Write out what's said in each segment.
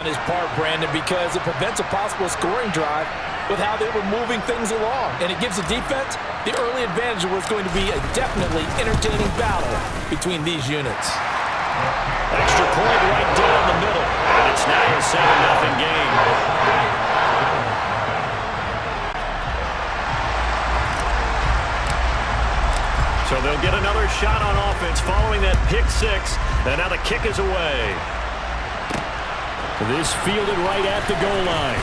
On his part, Brandon, because it prevents a possible scoring drive with how they were moving things along. And it gives the defense the early advantage of what's going to be a definitely entertaining battle between these units. Extra point right down the middle. And it's now a 7-0 game. So they'll get another shot on offense following that pick six. And now the kick is away. This fielded right at the goal line.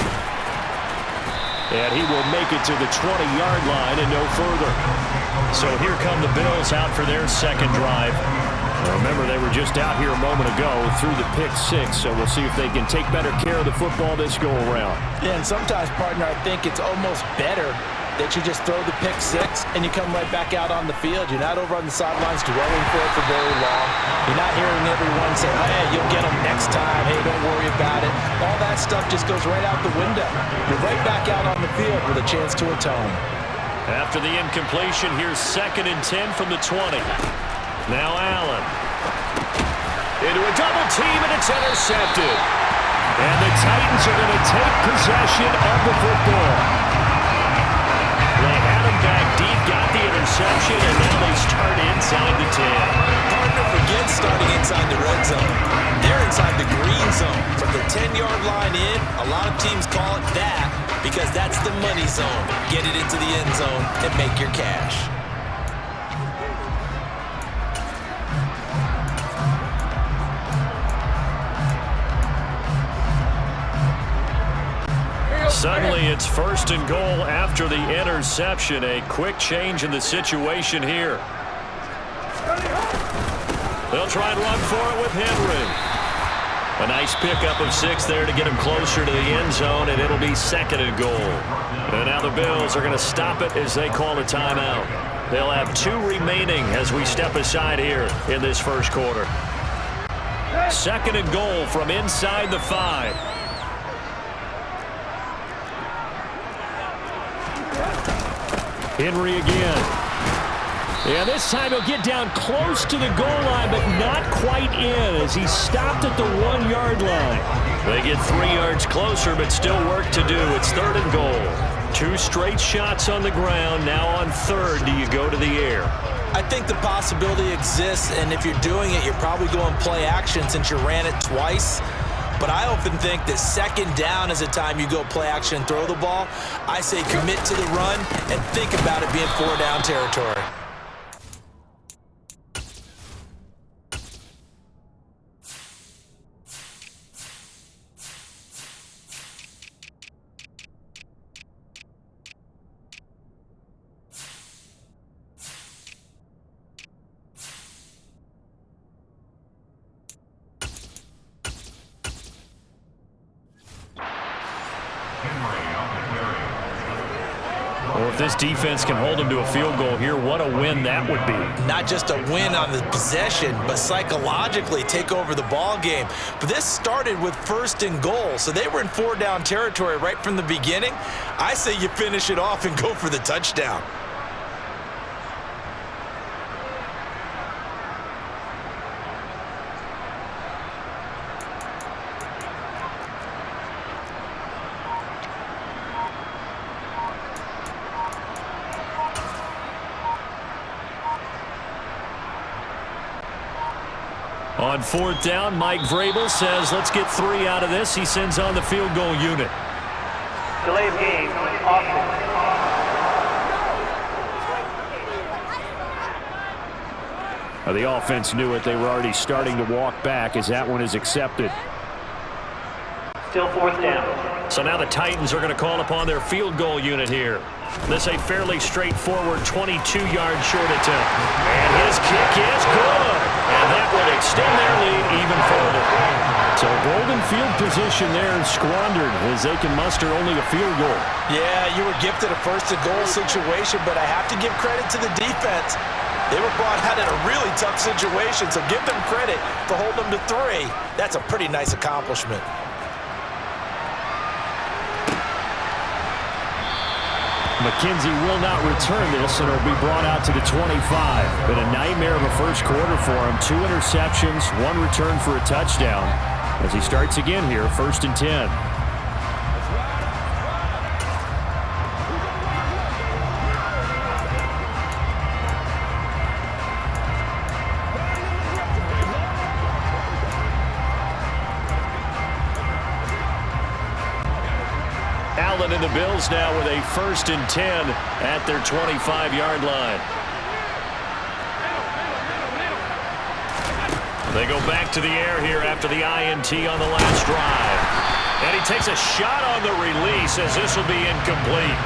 And he will make it to the 20-yard line and no further. So here come the Bills out for their second drive. Remember, they were just out here a moment ago through the pick six, so we'll see if they can take better care of the football this go-around. Yeah, and sometimes, partner, I think it's almost better that you just throw the pick six and you come right back out on the field. You're not over on the sidelines dwelling for it for very long. You're not hearing everyone say, hey, you'll get them next time. Hey, don't worry about it. All that stuff just goes right out the window. You're right back out on the field with a chance to atone. After the incompletion, here's 2nd and 10 from the 20. Now Allen. Into a double team, and it's intercepted. And the Titans are going to take possession of the football. They had him back deep, got the interception, and now they start inside the 10. Partner, forget starting inside the red zone. They're inside the green zone. From the 10-yard line in, a lot of teams call it that because that's the money zone. Get it into the end zone and make your cash. Suddenly, it's 1st and goal after the interception. A quick change in the situation here. They'll try and run for it with Henry. A nice pickup of 6 there to get him closer to the end zone, and it'll be 2nd and goal. And now the Bills are going to stop it as they call a timeout. They'll have 2 remaining as we step aside here in this first quarter. 2nd and goal from inside the 5. Henry again. And this time he'll get down close to the goal line, but not quite in as he's stopped at the 1-yard line. They get 3 yards closer, but still work to do. It's 3rd and goal. 2 straight shots on the ground. Now on 3rd, do you go to the air? I think the possibility exists, and if you're doing it, you're probably going play action since you ran it twice. But I often think that 2nd down is the time you go play action and throw the ball. I say commit to the run and think about it being 4-down territory. Well, if this defense can hold them to a field goal here, what a win that would be. Not just a win on the possession, but psychologically take over the ball game. But this started with 1st and goal, so they were in 4-down territory right from the beginning. I say you finish it off and go for the touchdown. On 4th down, Mike Vrabel says, let's get 3 out of this. He sends on the field goal unit. Delay of game, offense. The offense knew it. They were already starting to walk back as that one is accepted. Still 4th down. So now the Titans are going to call upon their field goal unit here. This a fairly straightforward 22-yard short attempt. And his kick is good. And that would extend their lead even further. So golden field position there and squandered as they can muster only a field goal. Yeah, you were gifted a 1st and goal situation, but I have to give credit to the defense. They were brought out in a really tough situation, so give them credit for holding them to 3. That's a pretty nice accomplishment. McKenzie will not return this, and it'll be brought out to the 25. Been a nightmare of a first quarter for him. 2 interceptions, 1 return for a touchdown. as he starts again here, 1st and 10. Allen and the Bills now with a 1st and 10 at their 25-yard line. They go back to the air here after the INT on the last drive. And he takes a shot on the release as this will be incomplete.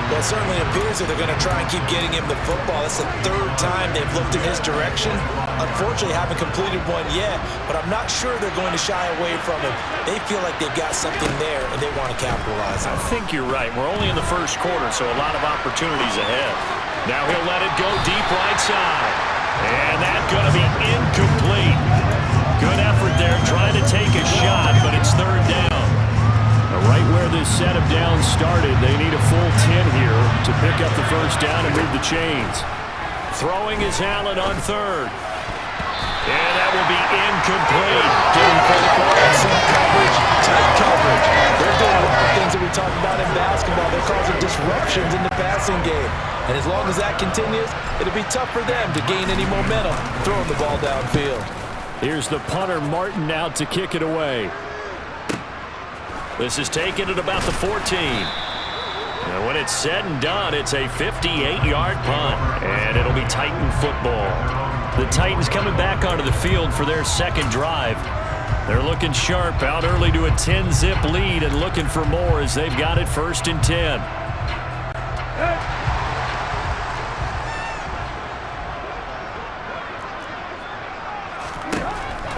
Well, it certainly appears that they're going to try and keep getting him the football. That's the 3rd time they've looked in his direction. Unfortunately, haven't completed one yet, but I'm not sure they're going to shy away from him. They feel like they've got something there, and they want to capitalize on it. I think you're right. We're only in the 1st quarter, so a lot of opportunities ahead. Now he'll let it go deep right side. And that's going to be incomplete. Good effort there, trying to take a shot, but it's 3rd down. Right where this set of downs started, they need a full 10 here to pick up the 1st down and move the chains. Throwing is Allen on 3rd. And that will be incomplete. Getting credit for excellent coverage, tight coverage. They're doing a lot of things that we talk about in basketball. They're causing disruptions in the passing game. And as long as that continues, it'll be tough for them to gain any momentum throwing the ball downfield. Here's the punter, Martin, out to kick it away. This is taken at about the 14. And when it's said and done, it's a 58-yard punt. And it'll be Titan football. The Titans coming back onto the field for their 2nd drive. They're looking sharp, out early to a 10-zip lead and looking for more as they've got it 1st and 10.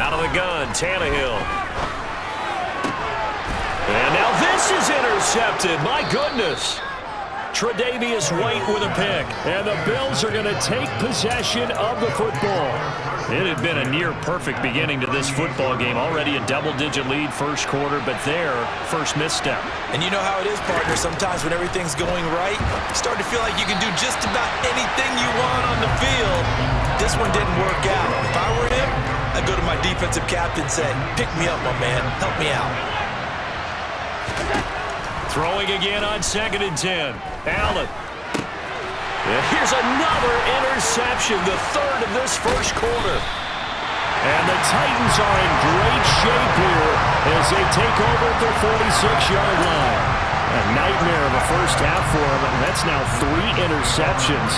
Out of the gun, Tannehill. And now this is intercepted. My goodness. Tre'Davious White with a pick. And the Bills are going to take possession of the football. It had been a near-perfect beginning to this football game. Already a double-digit lead 1st quarter, but their first misstep. And you know how it is, partner. Sometimes when everything's going right, you start to feel like you can do just about anything you want on the field. This one didn't work out. If I were him, I'd go to my defensive captain and say, pick me up, my man. Help me out. Throwing again on 2nd and 10. Allen. And here's another interception, the 3rd of this 1st quarter. And the Titans are in great shape here as they take over at their 46-yard line. A nightmare of a 1st half for them, and that's now 3 interceptions.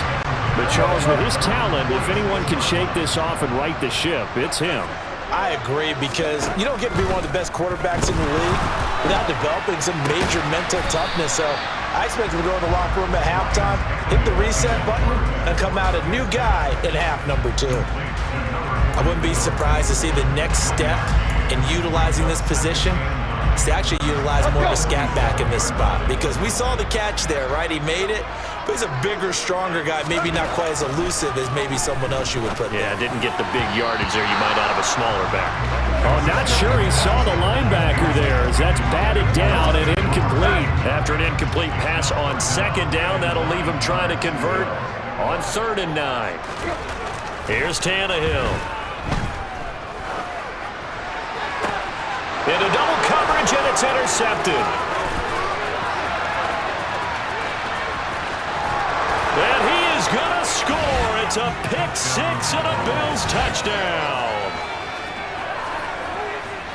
But Charles, with his talent, if anyone can shake this off and right the ship, it's him. I agree, because you don't get to be one of the best quarterbacks in the league without developing some major mental toughness. So I expect him to go in the locker room at halftime, hit the reset button, and come out a new guy in half number 2. I wouldn't be surprised to see the next step in utilizing this position is to actually utilize more of a scat back in this spot, because we saw the catch there, right? He made it, but he's a bigger, stronger guy, maybe not quite as elusive as maybe someone else you would put there. Yeah, didn't get the big yardage there you might out of a smaller back. Oh, not sure he saw the linebacker there as that's batted down and incomplete. After an incomplete pass on 2nd down, that'll leave him trying to convert on 3rd and 9. Here's Tannehill. Into double coverage, and it's intercepted. And he is going to score. It's a pick-6 and a Bills touchdown.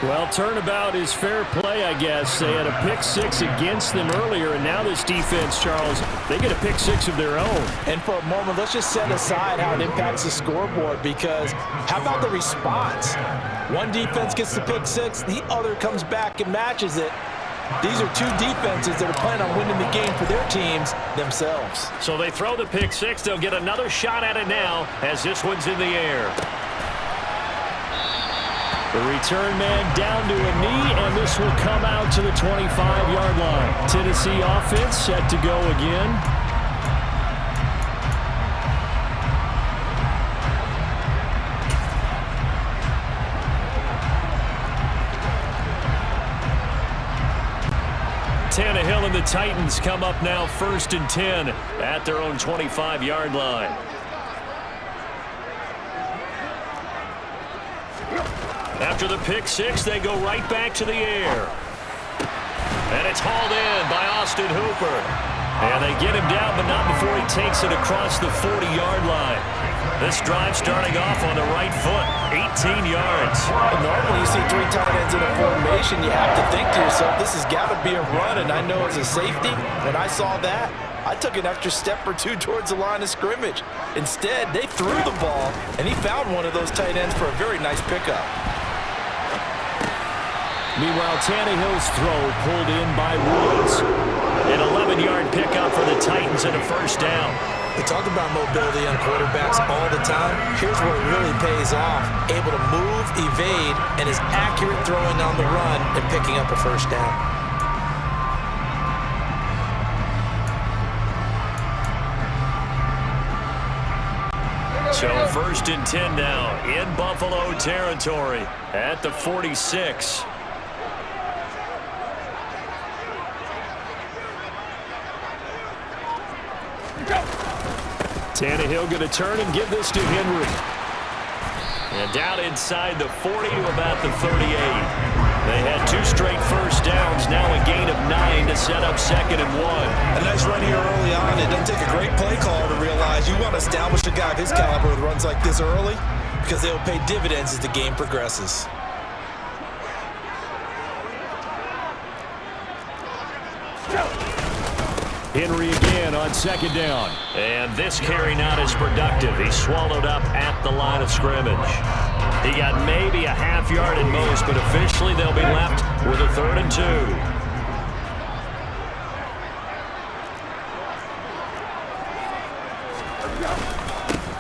Well, turnabout is fair play, I guess. They had a pick-6 against them earlier, and now this defense, Charles, they get a pick-6 of their own. And for a moment, let's just set aside how it impacts the scoreboard, because how about the response? One defense gets the pick-6, the other comes back and matches it. These are 2 defenses that are planning on winning the game for their teams themselves. So they throw the pick-6. They'll get another shot at it now as this one's in the air. The return man down to a knee, and this will come out to the 25-yard line. Tennessee offense set to go again. Tannehill and the Titans come up now 1st and 10 at their own 25-yard line. After the pick six, they go right back to the air. And it's hauled in by Austin Hooper. And they get him down, but not before he takes it across the 40-yard line. This drive starting off on the right foot, 18 yards. Normally you see three tight ends in a formation, you have to think to yourself, this has got to be a run, and I know as a safety, when I saw that, I took an extra step or two towards the line of scrimmage. Instead, they threw the ball, and he found one of those tight ends for a very nice pickup. Meanwhile, Tannehill's throw pulled in by Woods. An 11-yard pickup for the Titans and a first down. We talk about mobility on quarterbacks all the time. Here's where it really pays off. Able to move, evade, and is accurate throwing on the run and picking up a first down. So first and 10 now in Buffalo territory at the 46. Tannehill going to turn and give this to Henry. And down inside the 40 to about the 38. They had two straight first downs, now a gain of 9 to set up 2nd and 1. A nice run here early on. It doesn't take a great play call to realize you want to establish a guy of his caliber with runs like this early because they will pay dividends as the game progresses. Henry again on 2nd down. And this carry not as productive. He swallowed up at the line of scrimmage. He got maybe a half yard at most, but officially they'll be left with a 3rd and 2.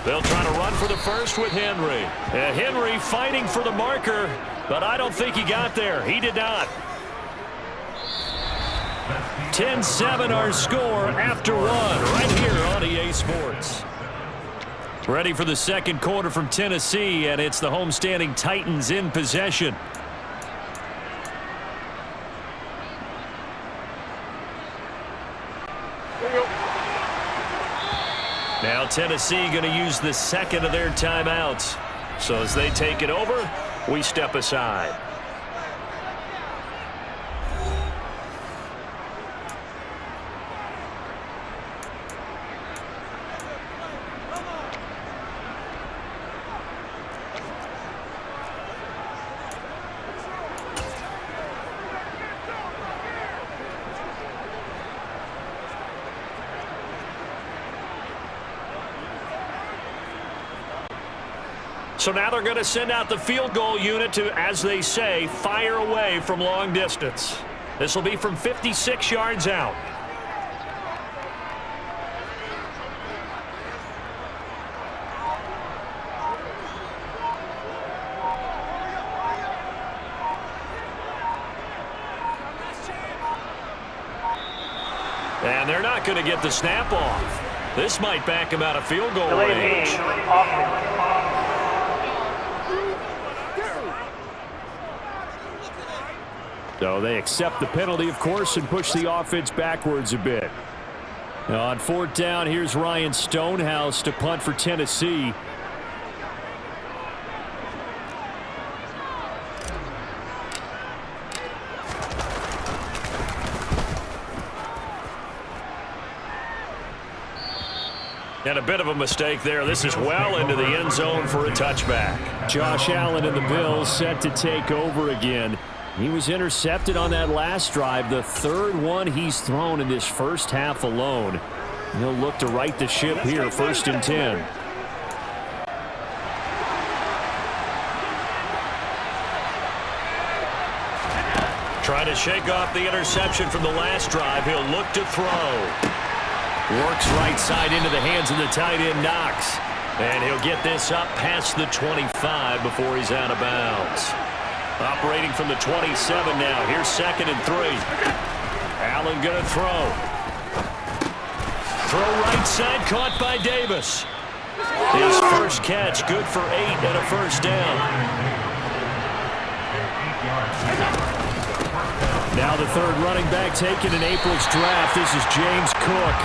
They'll try to run for the first with Henry. And Henry fighting for the marker, but I don't think he got there. He did not. 10-7 our score after 1 right here on EA Sports. Ready for the second quarter from Tennessee, and it's the homestanding Titans in possession. Now Tennessee going to use the second of their timeouts. So as they take it over, we step aside. So now they're going to send out the field goal unit to, as they say, fire away from long distance. This will be from 56 yards out. And they're not going to get the snap off. This might back him out of field goal range. So they accept the penalty, of course, and push the offense backwards a bit. Now on 4th down, here's Ryan Stonehouse to punt for Tennessee. And a bit of a mistake there. This is well into the end zone for a touchback. Josh Allen and the Bills set to take over again. He was intercepted on that last drive, the 3rd one he's thrown in this first half alone. He'll look to right the ship here, 1st and 10. Trying to shake off the interception from the last drive. He'll look to throw. Works right side into the hands of the tight end, Knox. And he'll get this up past the 25 before he's out of bounds. Operating from the 27 now. Here's 2nd and 3. Allen going to throw. Throw right side, caught by Davis. His first catch, good for 8 and a first down. Now the 3rd running back taken in April's draft. This is James Cook.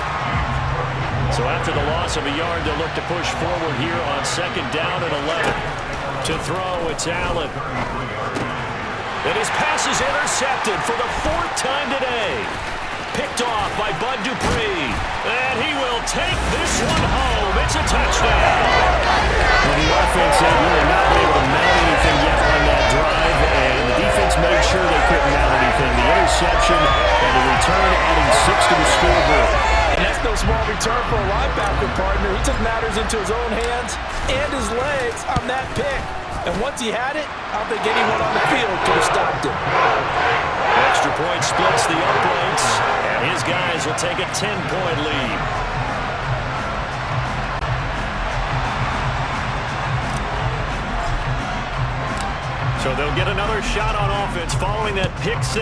So after the loss of a yard, they'll look to push forward here on 2nd down and 11. To throw, it's Allen. And his pass is intercepted for the 4th time today. Picked off by Bud Dupree. And he will take this one home. It's a touchdown. Well, the offense had really not been able to mount anything yet on that drive, and the defense made sure they couldn't mount anything. The interception and the return adding 6 to the scoreboard. And that's no small return for a linebacker, partner. He took matters into his own hands and his legs on that pick. And once he had it, I don't think anyone on the field could have stopped him. Extra point splits the uprights, and his guys will take a 10-point lead. So they'll get another shot on offense following that pick 6,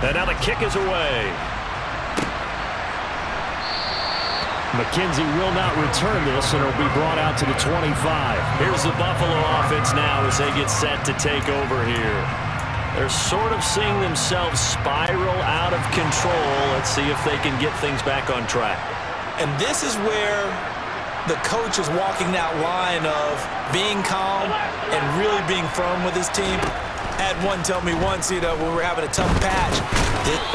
and now the kick is away. McKenzie will not return this, and it'll be brought out to the 25. Here's the Buffalo offense now as they get set to take over here. They're sort of seeing themselves spiral out of control. Let's see if they can get things back on track. And this is where the coach is walking that line of being calm and really being firm with his team. I had one tell me once, when we were having a tough patch.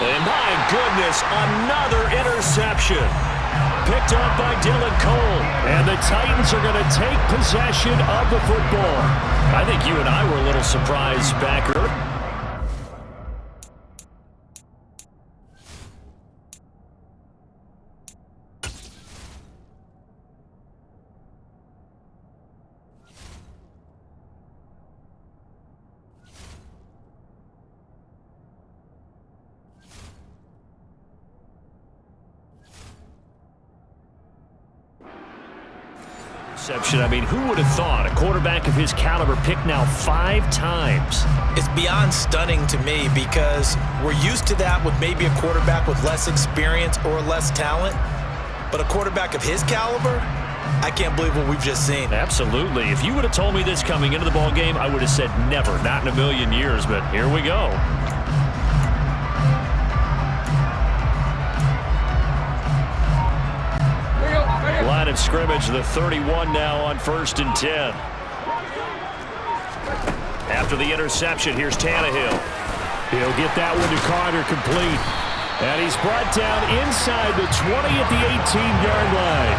And my goodness, another interception. Picked up by Dylan Cole. And the Titans are going to take possession of the football. I think you and I were a little surprised back early. I mean, who would have thought a quarterback of his caliber picked now 5 times? It's beyond stunning to me because we're used to that with maybe a quarterback with less experience or less talent. But a quarterback of his caliber, I can't believe what we've just seen. Absolutely. If you would have told me this coming into the ball game, I would have said never, not in a million years. But here we go. Line of scrimmage, the 31 now on 1st and 10. After the interception, here's Tannehill. He'll get that one to Carter complete. And he's brought down inside the 20 at the 18-yard line.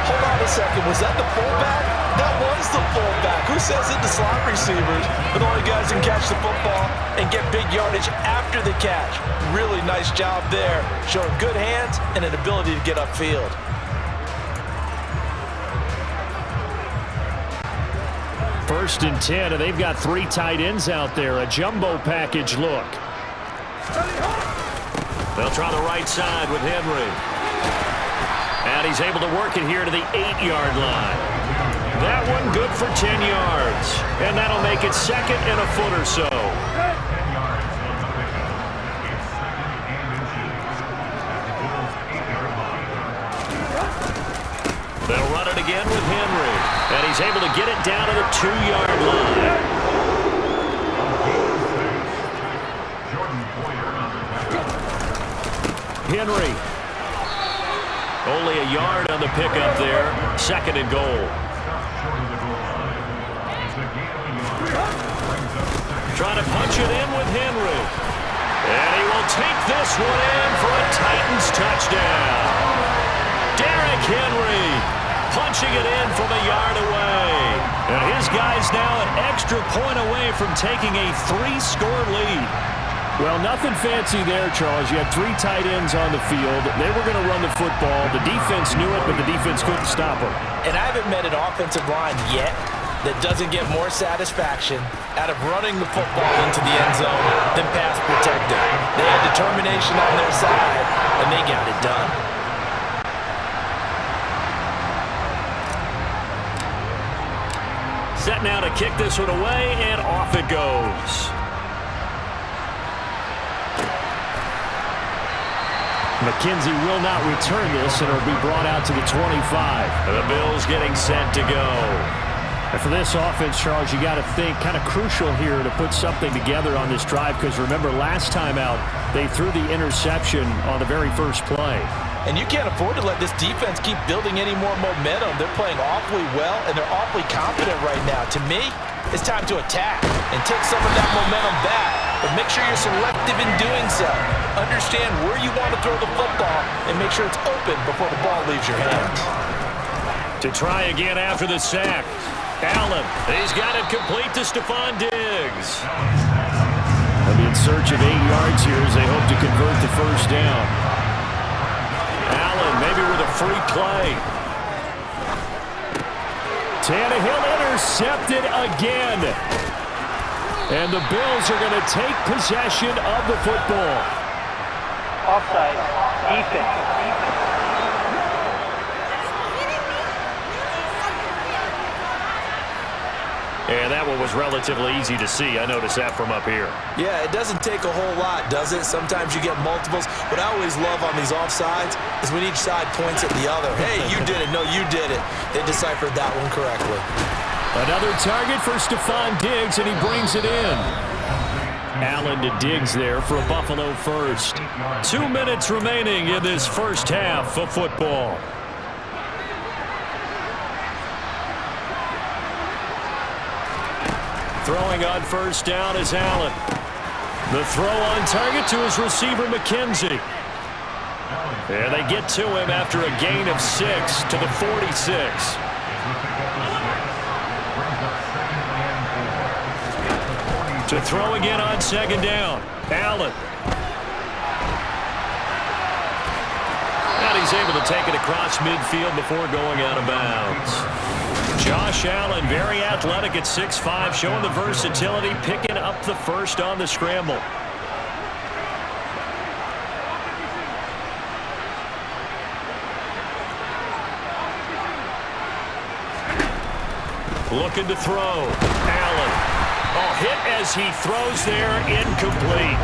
Hold on a second. Was that the fullback? That was the fullback. Who says it to slot receivers? But the only guys who can catch the football and get big yardage after the catch. Really nice job there. Showing good hands and an ability to get upfield. First and 10, and they've got 3 tight ends out there. A jumbo package look. They'll try the right side with Henry. And he's able to work it here to the 8-yard line. That one good for 10 yards. And that'll make it 2nd and a foot or so. They'll run it again with Henry. And he's able to get it down to the 2-yard line. Henry. Only a yard on the pickup there. 2nd and goal. Trying to punch it in with Henry. And he will take this one in for a Titans touchdown. Derrick Henry punching it in from a yard away. And his guy's now an extra point away from taking a 3-score lead. Well, nothing fancy there, Charles. You had 3 tight ends on the field. They were going to run the football. The defense knew it, but the defense couldn't stop them. And I haven't met an offensive line yet that doesn't get more satisfaction out of running the football into the end zone than pass protecting. They had determination on their side, and they got it done. Set now to kick this one away, and off it goes. McKenzie will not return this, and it'll be brought out to the 25. The Bills getting set to go. And for this offense, Charles, you got to think kind of crucial here to put something together on this drive, because remember last time out, they threw the interception on the very first play. And you can't afford to let this defense keep building any more momentum. They're playing awfully well, and they're awfully confident right now. To me, it's time to attack and take some of that momentum back. But make sure you're selective in doing so. Understand where you want to throw the football and make sure it's open before the ball leaves your hands. To try again after the sack. Allen, he's got it complete to Stephon Diggs. They'll be in search of 8 yards here as they hope to convert the first down. Allen maybe with a free play. Tannehill intercepted again. And the Bills are going to take possession of the football. Offside. Defense. And that one was relatively easy to see. I noticed that from up here. Yeah, it doesn't take a whole lot, does it? Sometimes you get multiples. What I always love on these offsides is when each side points at the other. Hey, you did it. No, you did it. They deciphered that one correctly. Another target for Stephon Diggs, and he brings it in. Allen to Diggs there for a Buffalo first. 2 minutes remaining in this first half of football. Throwing on first down is Allen. The throw on target to his receiver, McKenzie. And they get to him after a gain of 6 to the 46. To throw again on second down. Allen. And he's able to take it across midfield before going out of bounds. Josh Allen, very athletic at 6'5", showing the versatility, picking up the first on the scramble. Looking to throw. Allen. Oh, hit as he throws there, incomplete.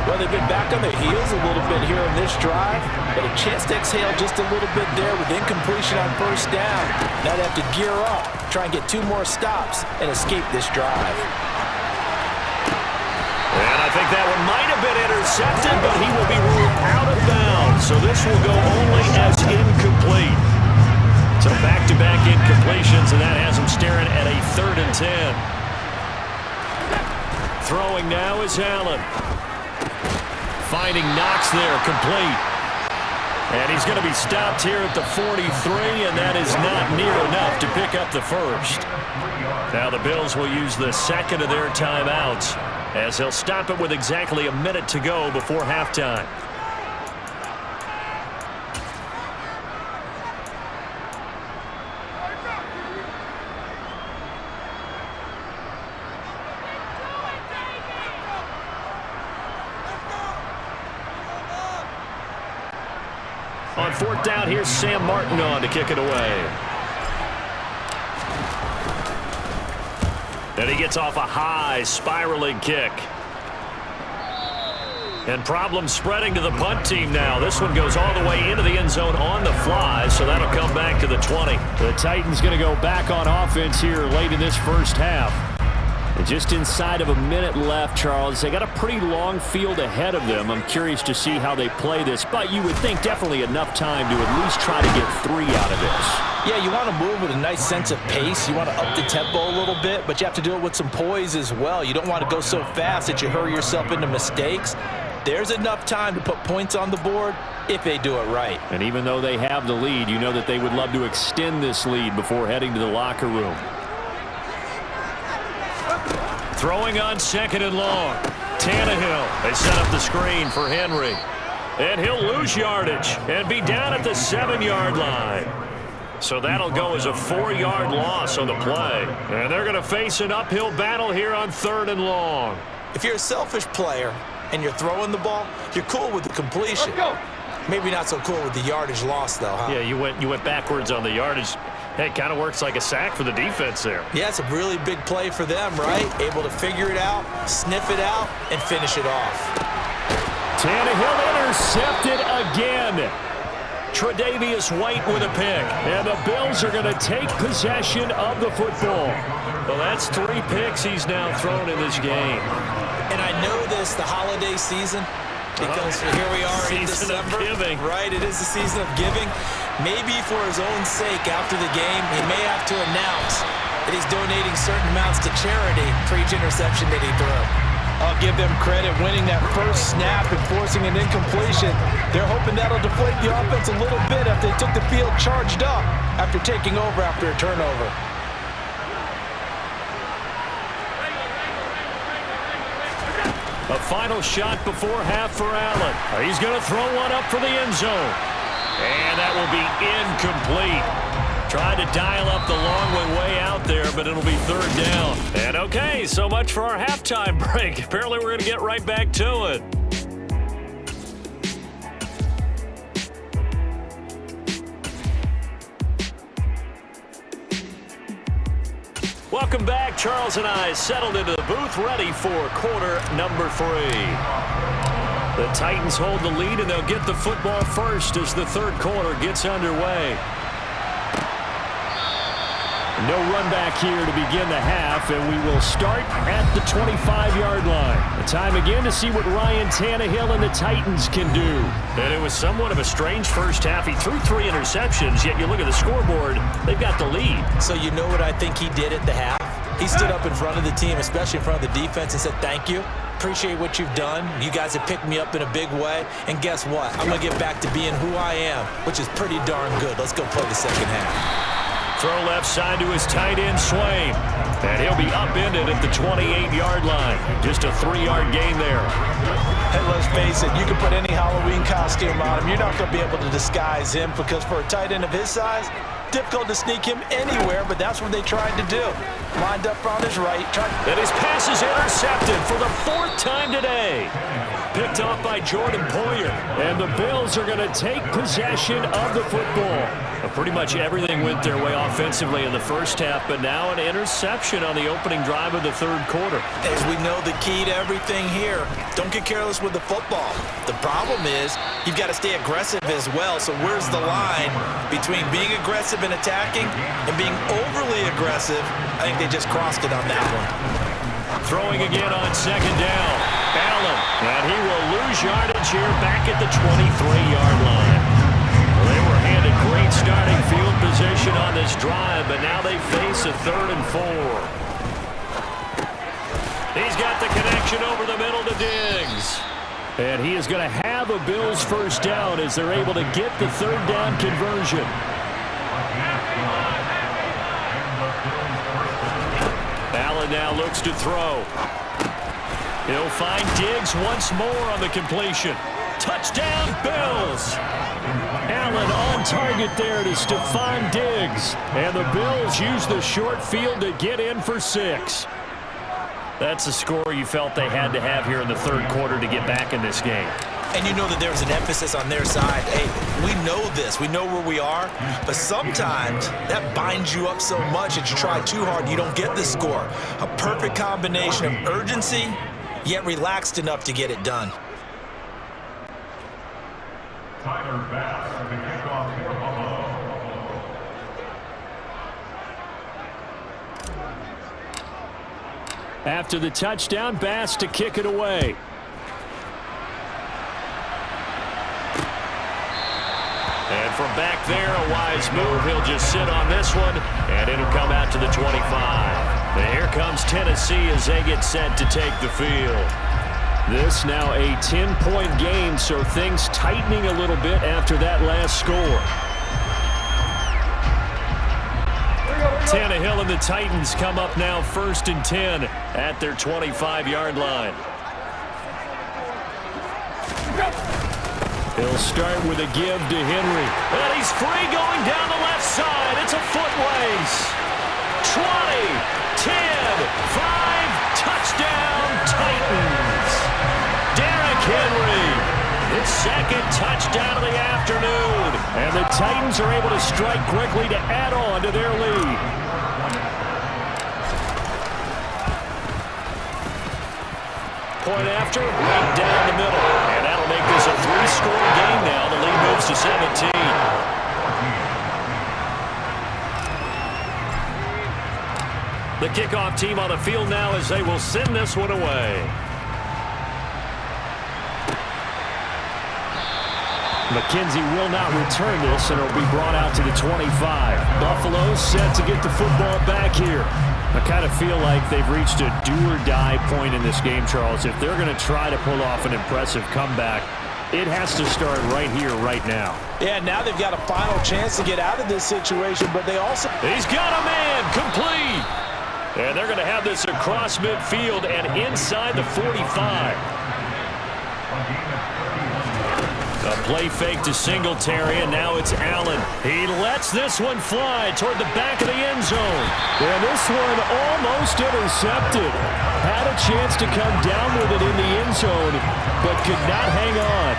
Well, they've been back on their heels a little bit here in this drive, but a chance to exhale just a little bit there with incompletion on first down. Now they have to gear up, try and get 2 more stops, and escape this drive. And I think that one might have been intercepted, but he will be ruled out of bounds. So this will go only as incomplete. So back-to-back incompletions, and that has him staring at a 3rd and 10. Throwing now is Allen. Finding Knox there, complete. And he's going to be stopped here at the 43, and that is not near enough to pick up the first. Now the Bills will use the second of their timeouts as they'll stop it with exactly a minute to go before halftime. On 4th down, here's Sam Martin on to kick it away. Then he gets off a high, spiraling kick. And problems spreading to the punt team now. This one goes all the way into the end zone on the fly, so that'll come back to the 20. The Titans going to go back on offense here late in this first half. And just inside of a minute left, Charles. They got a pretty long field ahead of them. I'm curious to see how they play this, but you would think definitely enough time to at least try to get 3 out of this. Yeah, you want to move with a nice sense of pace. You want to up the tempo a little bit, but you have to do it with some poise as well. You don't want to go so fast that you hurry yourself into mistakes. There's enough time to put points on the board if they do it right. And even though they have the lead, you know that they would love to extend this lead before heading to the locker room. Throwing on 2nd and long. Tannehill. They set up the screen for Henry. And he'll lose yardage and be down at the 7-yard line. So that'll go as a 4-yard loss on the play. And they're going to face an uphill battle here on 3rd and long. If you're a selfish player and you're throwing the ball, you're cool with the completion. Maybe not so cool with the yardage loss, though, huh? Yeah, you went backwards on the yardage. Hey, it kind of works like a sack for the defense there. Yeah, it's a really big play for them, right? Able to figure it out, sniff it out, and finish it off. Tannehill intercepted again. Tre'Davious White with a pick. And the Bills are going to take possession of the football. Well, that's 3 picks he's now thrown in this game. And I know this, the holiday season, because here we are in December. Right, it is the season of giving. Maybe for his own sake after the game, he may have to announce that he's donating certain amounts to charity for each interception that he threw. I'll give them credit winning that first snap and forcing an incompletion. They're hoping that'll deflate the offense a little bit after they took the field charged up after taking over after a turnover. A final shot before half for Allen. He's going to throw one up for the end zone. And that will be incomplete. Tried to dial up the long way out there, but it'll be third down. And okay, so much for our halftime break. Apparently we're going to get right back to it. Welcome back. Charles and I settled into the booth ready for quarter number 3. The Titans hold the lead, and they'll get the football first as the third quarter gets underway. No run back here to begin the half, and we will start at the 25-yard line. The time again to see what Ryan Tannehill and the Titans can do. And it was somewhat of a strange first half. He threw 3 interceptions, yet you look at the scoreboard, they've got the lead. So you know what I think he did at the half? He stood up in front of the team, especially in front of the defense, and said, thank you. Appreciate what you've done. You guys have picked me up in a big way. And guess what? I'm going to get back to being who I am, which is pretty darn good. Let's go play the second half. Throw left side to his tight end, Swain. And he'll be upended at the 28-yard line. Just a 3-yard gain there. Hey, let's face it, you can put any Halloween costume on him. You're not going to be able to disguise him because for a tight end of his size, difficult to sneak him anywhere, but that's what they tried to do. Lined up on his right. And his pass is intercepted for the 4th time today. Picked off by Jordan Poyer. And the Bills are going to take possession of the football. Pretty much everything went their way offensively in the first half, but now an interception on the opening drive of the third quarter. As we know, the key to everything here, don't get careless with the football. The problem is you've got to stay aggressive as well, so where's the line between being aggressive and attacking and being overly aggressive? I think they just crossed it on that one. Throwing again on second down. Allen, and he will lose yardage here back at the 23-yard line. Well, they were handed great starting field position on this drive, but now they face a 3rd and 4. He's got the connection over the middle to Diggs. And he is going to have a Bills first down as they're able to get the 3rd down conversion. Allen now looks to throw. He'll find Diggs once more on the completion. Touchdown, Bills! Allen on target there to Stephon Diggs. And the Bills use the short field to get in for 6. That's a score you felt they had to have here in the third quarter to get back in this game. And you know that there was an emphasis on their side. Hey, we know this. We know where we are. But sometimes that binds you up so much that you try too hard, you don't get the score. A perfect combination of urgency, yet relaxed enough to get it done. Tyler Bass, the kickoff for Buffalo. After the touchdown, Bass to kick it away. And from back there, a wise move. He'll just sit on this one, and it'll come out to the 25. And here comes Tennessee as they get set to take the field. This now a 10-point game, so things tightening a little bit after that last score. Tannehill and the Titans come up now 1st and 10 at their 25-yard line. He'll start with a give to Henry. And he's free going down the left side. It's a foot race. 20, 10, 5, touchdown Titans. Derrick Henry, his 2nd touchdown of the afternoon. And the Titans are able to strike quickly to add on to their lead. Point after, right down the middle. And that'll make this a 3-score game now. The lead moves to 17. The kickoff team on the field now as they will send this one away. McKenzie will not return this, and it'll be brought out to the 25. Buffalo set to get the football back here. I kind of feel like they've reached a do-or-die point in this game, Charles. If they're going to try to pull off an impressive comeback, it has to start right here, right now. Yeah, now they've got a final chance to get out of this situation, but they also... He's got a man, complete. And they're going to have this across midfield and inside the 45. A play fake to Singletary, and now it's Allen. He lets this one fly toward the back of the end zone. And this one almost intercepted. Had a chance to come down with it in the end zone, but could not hang on.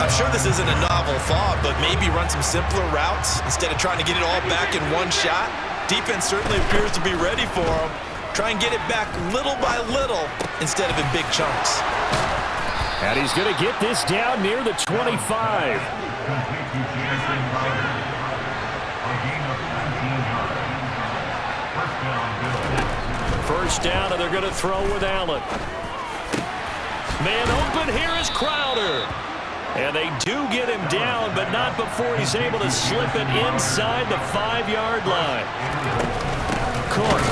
I'm sure this isn't a novel thought, but maybe run some simpler routes instead of trying to get it all back in one shot. Defense certainly appears to be ready for him. Try and get it back little by little instead of in big chunks. And he's going to get this down near the 25. First down, and they're going to throw with Allen. Man open, here is Crowder. And they do get him down, but not before he's able to slip it inside the 5-yard line. Cook.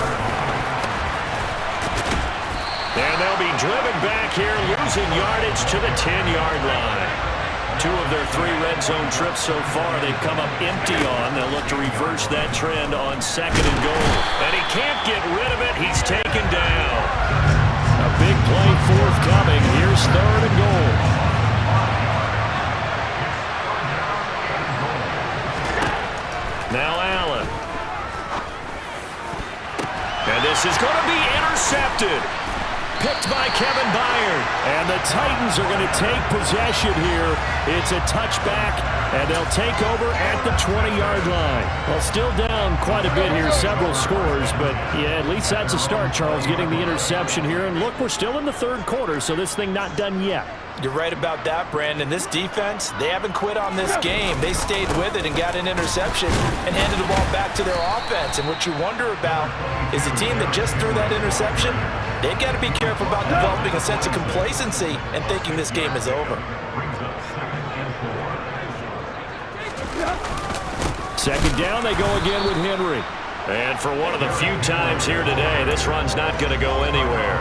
And they'll be driven back here, losing yardage to the 10-yard line. 2 of their 3 red zone trips so far they've come up empty on. They'll look to reverse that trend on 2nd and goal. And he can't get rid of it. He's taken down. A big play forthcoming. Here's 3rd and goal. Now Allen. And this is going to be intercepted. Picked by Kevin Byard. And the Titans are going to take possession here. It's a touchback, and they'll take over at the 20-yard line. Well, still down quite a bit here, several scores, but yeah, at least that's a start, Charles, getting the interception here. And look, we're still in the 3rd quarter, so this thing not done yet. You're right about that, Brandon. This defense, they haven't quit on this game. They stayed with it and got an interception and handed the ball back to their offense. And what you wonder about is a team that just threw that interception, they've got to be careful about developing a sense of complacency and thinking this game is over. 2nd down, they go again with Henry. And for one of the few times here today, this run's not going to go anywhere.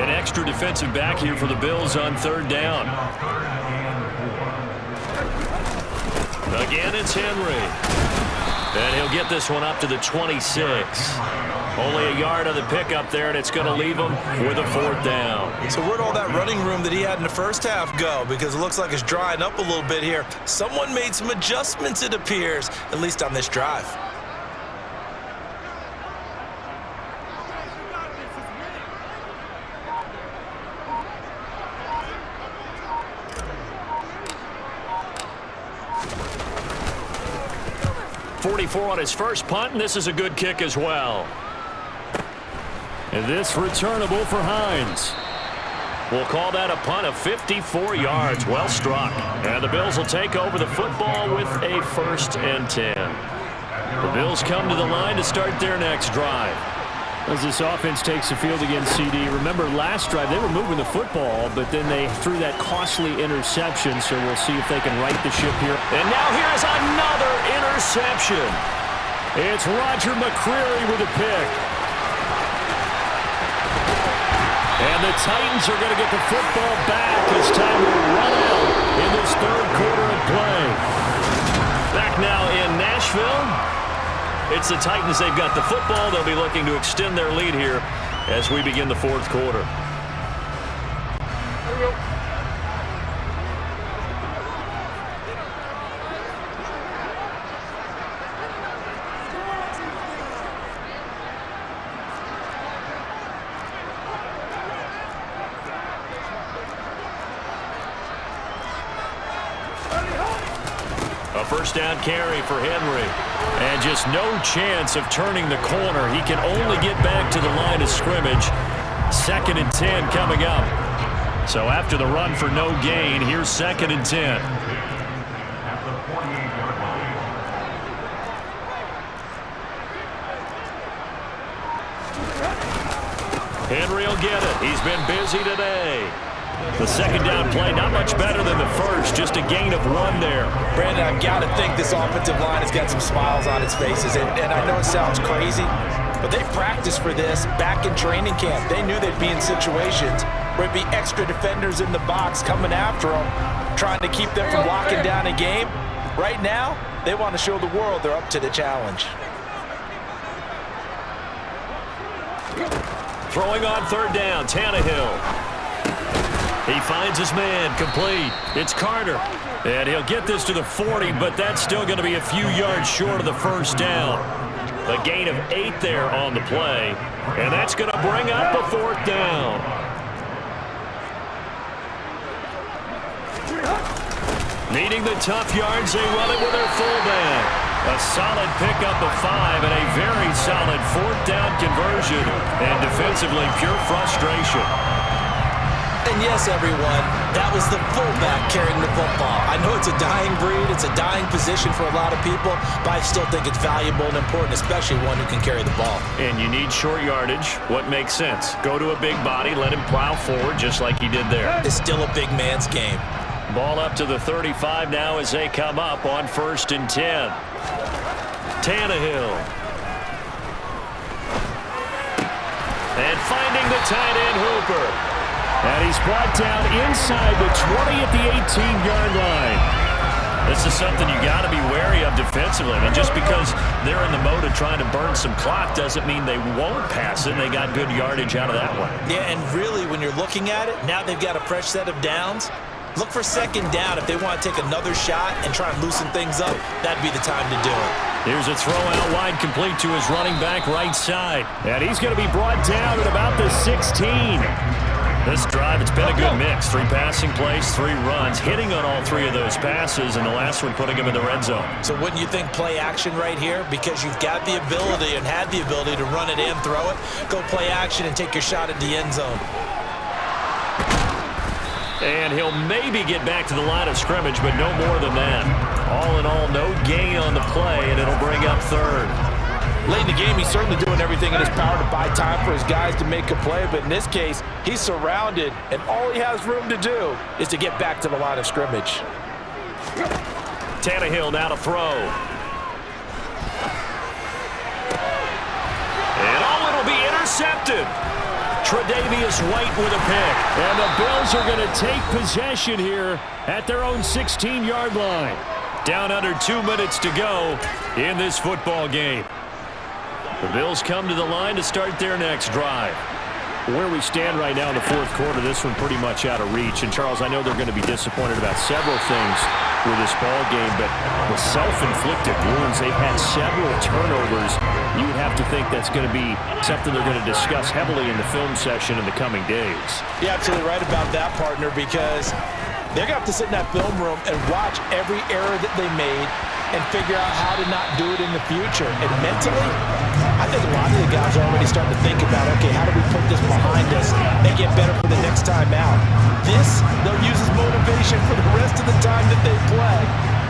An extra defensive back here for the Bills on 3rd down. Again, it's Henry. And he'll get this one up to the 26. Only a yard of the pickup there, and it's going to leave him with a 4th down. So where'd all that running room that he had in the first half go? Because it looks like it's drying up a little bit here. Someone made some adjustments, it appears, at least on this drive. .44 on his first punt, and this is a good kick as well. And this returnable for Hines. We'll call that a punt of 54 yards. Well struck. And the Bills will take over the football with a 1st and 10. The Bills come to the line to start their next drive. As this offense takes the field against CD, remember last drive they were moving the football, but then they threw that costly interception, so we'll see if they can right the ship here. And now here's another interception. It's Roger McCreary with a pick. And the Titans are going to get the football back as time will run out in this 3rd quarter of play. Back now in Nashville. It's the Titans. They've got the football. They'll be looking to extend their lead here as we begin the 4th quarter. A 1st down carry for Henry. And just no chance of turning the corner. He can only get back to the line of scrimmage. 2nd and 10 coming up. So after the run for no gain, here's 2nd and 10. Henry will get it. He's been busy today. The second down play, not much better than the first, just a gain of 1 there. Brandon, I've got to think this offensive line has got some smiles on its faces, and I know it sounds crazy, but they practiced for this back in training camp. They knew they'd be in situations where it'd be extra defenders in the box coming after them, trying to keep them from locking down a game. Right now, they want to show the world they're up to the challenge. Throwing on third down, Tannehill. He finds his man, complete. It's Carter. And he'll get this to the 40, but that's still going to be a few yards short of the first down. A gain of 8 there on the play, and that's going to bring up a 4th down. Needing the tough yards, they run it with their fullback. A solid pickup of 5 and a very solid 4th down conversion. And defensively, pure frustration. And yes, everyone, that was the fullback carrying the football. I know it's a dying breed, it's a dying position for a lot of people, but I still think it's valuable and important, especially one who can carry the ball. And you need short yardage. What makes sense? Go to a big body, let him plow forward just like he did there. It's still a big man's game. Ball up to the 35 now as they come up on 1st and 10. Tannehill. And finding the tight end Hooper. And he's brought down inside the 20 at the 18-yard line. This is something you got to be wary of defensively. I mean, just because they're in the mode of trying to burn some clock doesn't mean they won't pass it. They got good yardage out of that one. Yeah, and really, when you're looking at it, now they've got a fresh set of downs. Look for second down if they want to take another shot and try and loosen things up. That'd be the time to do it. Here's a throw out wide, complete to his running back right side. And he's going to be brought down at about the 16. This drive, it's been a good mix. 3 passing plays, 3 runs, hitting on all 3 of those passes, and the last one putting him in the red zone. So wouldn't you think play action right here? Because you've got the ability and had the ability to run it and throw it. Go play action and take your shot at the end zone. And he'll maybe get back to the line of scrimmage, but no more than that. All in all, no gain on the play, and it'll bring up 3rd. Late in the game, he's certainly doing everything in his power to buy time for his guys to make a play, but in this case, he's surrounded, and all he has room to do is to get back to the line of scrimmage. Tannehill now to throw. And it'll be intercepted. Tre'Davious White with a pick. And the Bills are going to take possession here at their own 16-yard line. Down under 2 minutes to go in this football game. The Bills come to the line to start their next drive. Where we stand right now in the 4th quarter, this one pretty much out of reach. And, Charles, I know they're going to be disappointed about several things with this ball game, but the self-inflicted wounds, they've had several turnovers. You would have to think that's going to be something they're going to discuss heavily in the film session in the coming days. You're absolutely right about that, partner, because they're going to have to sit in that film room and watch every error that they made and figure out how to not do it in the future. And mentally, I think a lot of the guys are already starting to think about, okay, how do we put this behind us and get better for the next time out? This, they'll use as motivation for the rest of the time that they play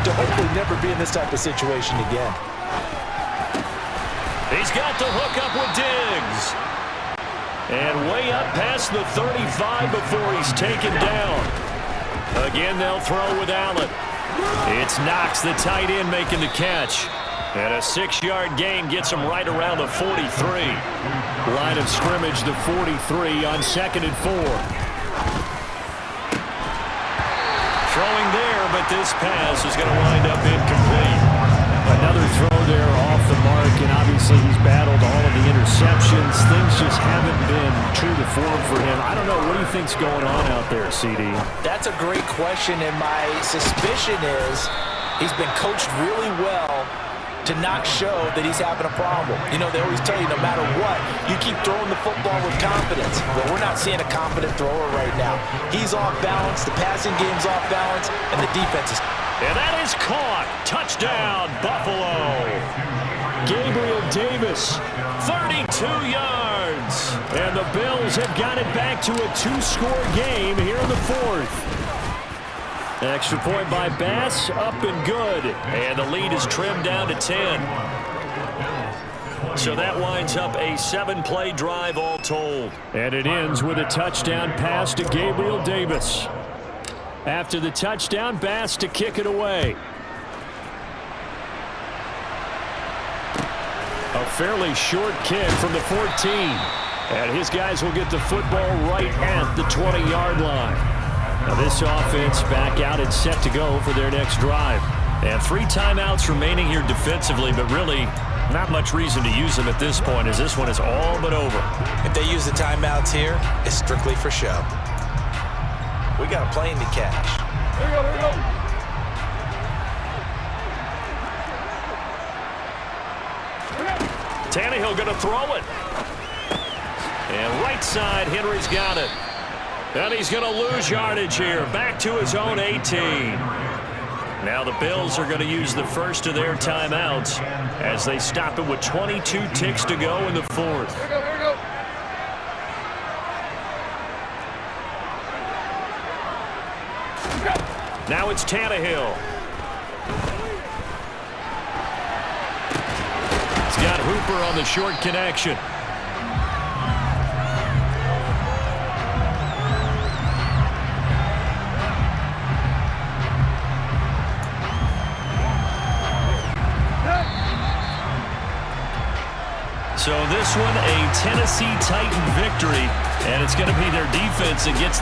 to hopefully never be in this type of situation again. He's got the hook up with Diggs. And way up past the 35 before he's taken down. Again, they'll throw with Allen. It's Knox, the tight end, making the catch. And a 6-yard gain gets him right around the 43. Line of scrimmage, the 43 on 2nd and 4. Throwing there, but this pass is going to wind up incomplete. Another throw there off the mark, and obviously he's battled all of the interceptions. Things just haven't been true to form for him. I don't know. What do you think's going on out there, CD? That's a great question, and my suspicion is he's been coached really well to not show that he's having a problem. You know, they always tell you no matter what, you keep throwing the football with confidence. Well, we're not seeing a confident thrower right now. He's off balance, the passing game's off balance, and the defense is... And that is caught. Touchdown, Buffalo. Gabriel Davis. 32 yards. And the Bills have got it back to a 2-score game here in the 4th. Extra point by Bass, up and good. And the lead is trimmed down to 10. So that winds up a 7-play drive all told. And it ends with a touchdown pass to Gabriel Davis. After the touchdown, Bass to kick it away. A fairly short kick from the 14. And his guys will get the football right at the 20-yard line. Now this offense back out and set to go for their next drive. And 3 timeouts remaining here defensively, but really not much reason to use them at this point, as this one is all but over. If they use the timeouts here, it's strictly for show. We got a plane to cash. Here we go. Tannehill going to throw it. And right side, Henry's got it. And he's going to lose yardage here. Back to his own 18. Now the Bills are going to use the first of their timeouts as they stop it with 22 ticks to go in the fourth. Here we go. Now it's Tannehill. He's got Hooper on the short connection. So this one, a Tennessee Titan victory, and it's going to be their defense that gets